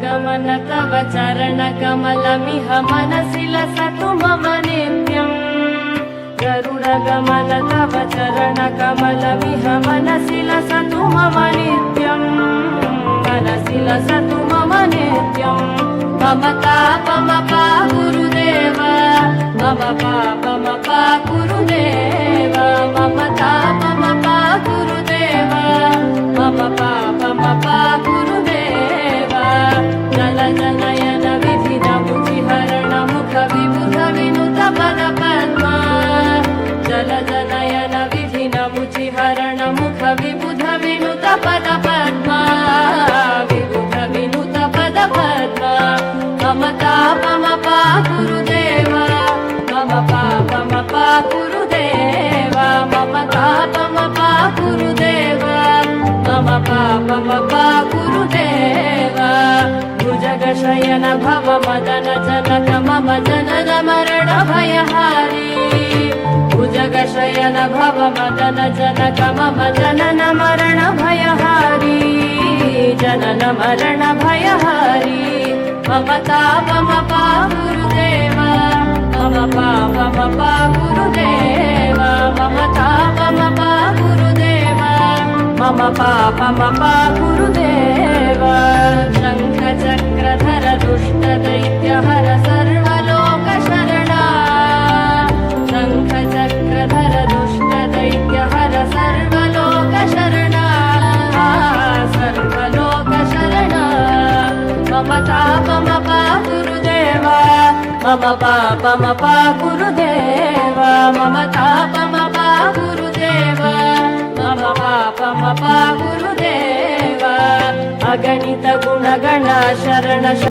गमन तव चरणकमलमिह मनसि लसतु मम नित्यम् गरुडगमन तव चरणकमलमिह मनसि लसतु मम नित्यम् मनसि लसतु मम नित्यम् मम तापमपा गुरुदेव मम पापमपा गुरुदेव मम तापमपा गुरुदेव मम पापमपा गुरुदेव जल जनयन विधिन मुचिहरण मुख विबुध विनुत पद पद्मा जल जनयन विधिन मुचिहरण मुख विबुध विनुत पद पद्मा विबुध विनुत पद पद्मा मम तापमपा गुरुदेव मम पापमपा गुरुदेव मम तापमपा गुरुदेव मम पापमपा गुरुदेव भुजगशयन भव मदन जनक मम जनन मरण भयहारी भुजगशयन भव मदन जनक मम जनन मरण भयहारी जनन मरण भयहारी मम तापमपा गुरुदेव मम पापमपा गुरुदेव मम तापमपा गुरुदेव मम पापमपा गुरुदेव शङ्ख चक्रधर दुष्ट दैत्यहर सर्वलोकशरणा शङ्ख चक्रधर दुष्ट दैत्यहर सर्वलोकशरणा सर्वलोकशरणा मम तापमपा गुरुदेव मम पापमपा गुरुदेव मम तापमपा गुरुदेव मम पापमपा गुरुदेव अगणित गुणगण शरण